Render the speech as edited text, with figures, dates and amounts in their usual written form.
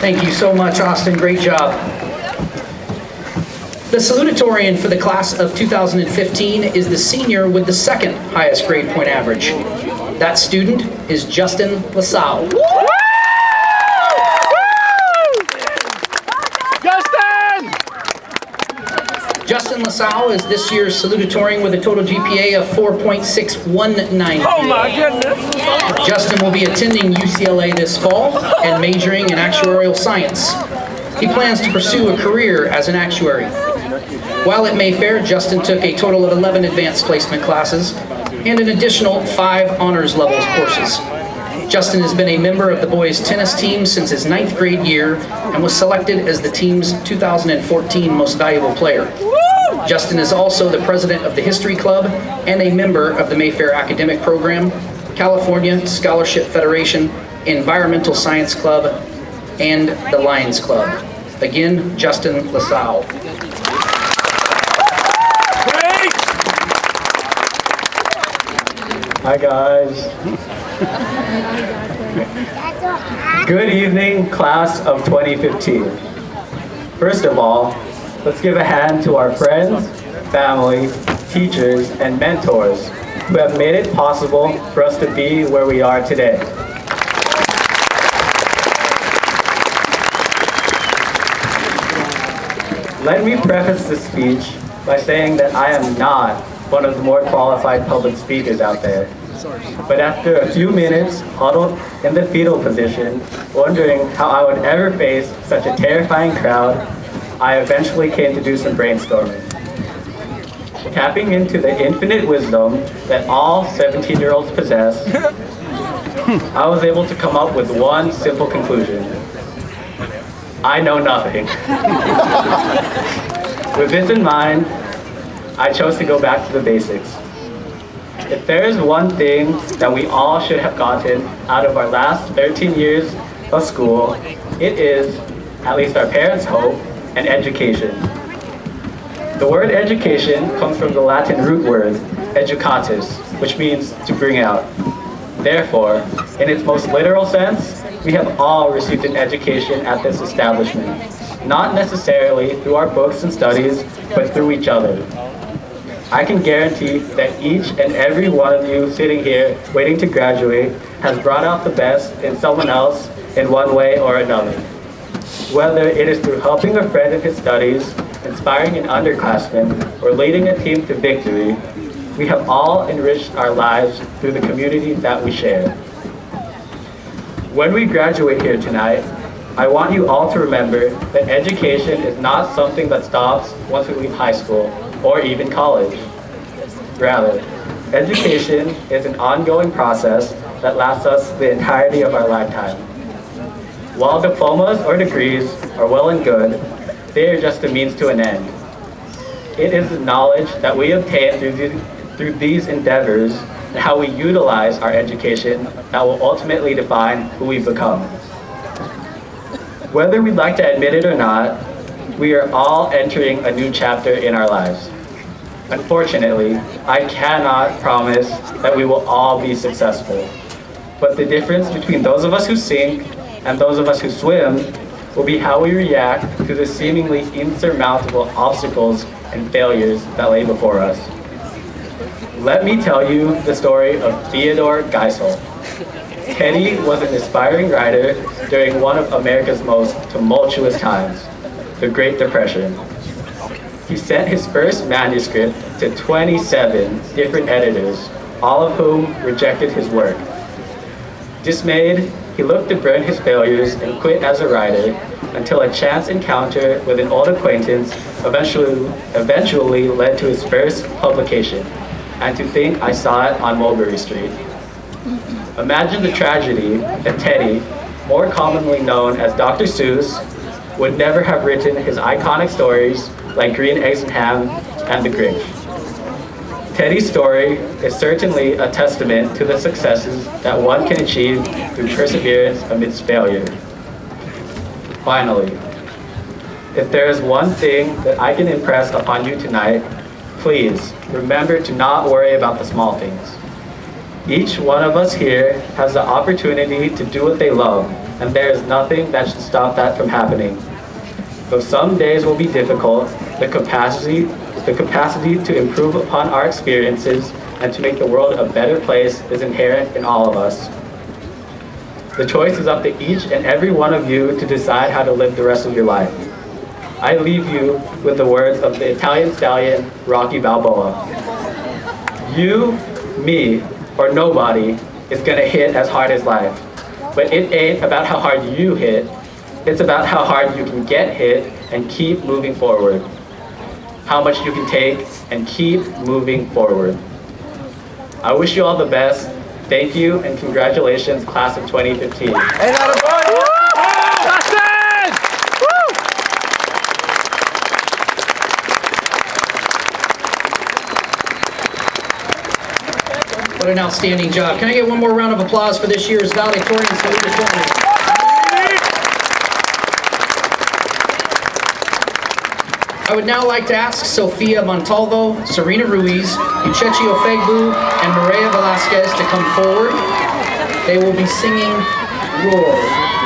Thank you so much, Austin. Great job. The Salutatorian for the class of 2015 is the senior with the second highest grade point average. That student is Justin Lasao. Justin Lasao is this year's Salutatorian with a total GPA of 4.619. Oh my goodness! Justin will be attending UCLA this fall and majoring in actuarial science. He plans to pursue a career as an actuary. While at Mayfair, Justin took a total of 11 advanced placement classes and an additional 5 honors levels courses. Justin has been a member of the boys tennis team since his 9th grade year and was selected as the team's 2014 Most Valuable Player. Justin is also the president of the History Club and a member of the Mayfair Academic Program, California Scholarship Federation, Environmental Science Club, and the Lions Club. Again, Justin Lasao. Hi guys. Good evening, class of 2015. First of all, let's give a hand to our friends, family, teachers, and mentors who have made it possible for us to be where we are today. Let me preface this speech by saying that I am not one of the more qualified public speakers out there. But after a few minutes huddled in the fetal position, wondering how I would ever face such a terrifying crowd, I eventually came to do some brainstorming. Tapping into the infinite wisdom that all 17-year-olds possess, I was able to come up with one simple conclusion. I know nothing. With this in mind, I chose to go back to the basics. If there is one thing that we all should have gotten out of our last 13 years of school, it is, at least our parents hope, an education. The word education comes from the Latin root word educatus, which means to bring out. Therefore, in its most literal sense, we have all received an education at this establishment, not necessarily through our books and studies, but through each other. I can guarantee that each and every one of you sitting here waiting to graduate has brought out the best in someone else in one way or another. Whether it is through helping a friend in his studies, inspiring an underclassman, or leading a team to victory, we have all enriched our lives through the community that we share. When we graduate here tonight, I want you all to remember that education is not something that stops once we leave high school or even college. Rather, education is an ongoing process that lasts us the entirety of our lifetime. While diplomas or degrees are well and good, they are just a means to an end. It is the knowledge that we obtain through these endeavors and how we utilize our education that will ultimately define who we become. Whether we'd like to admit it or not, we are all entering a new chapter in our lives. Unfortunately, I cannot promise that we will all be successful. But the difference between those of us who sink and those of us who swim will be how we react to the seemingly insurmountable obstacles and failures that lay before us. Let me tell you the story of Theodore Geisel. Teddy was an aspiring writer during one of America's most tumultuous times, the Great Depression. He sent his first manuscript to 27 different editors, all of whom rejected his work. Dismayed, he looked to burn his failures and quit as a writer until a chance encounter with an old acquaintance eventually led to his first publication, And to think I saw it on Mulberry Street. Imagine the tragedy that Teddy, more commonly known as Dr. Seuss, would never have written his iconic stories like Green Eggs and Ham and The Grinch. Teddy's story is certainly a testament to the successes that one can achieve through perseverance amidst failure. Finally, if there is one thing that I can impress upon you tonight, please remember to not worry about the small things. Each one of us here has the opportunity to do what they love, and there is nothing that should stop that from happening. Though some days will be difficult, the capacity to improve upon our experiences and to make the world a better place is inherent in all of us. The choice is up to each and every one of you to decide how to live the rest of your life. I leave you with the words of the Italian stallion, Rocky Balboa. You, me, or nobody is gonna hit as hard as life. But it ain't about how hard you hit, it's about how hard you can get hit and keep moving forward. How much you can take and keep moving forward. I wish you all the best. Thank you and congratulations, class of 2015. What an outstanding job. Can I get one more round of applause for this year's Salutatorian and Salutatorian? I would now like to ask Sofia Montalvo, Serena Ruiz, Uchechi Ofegbu, and Maria Velasquez to come forward. They will be singing Roar.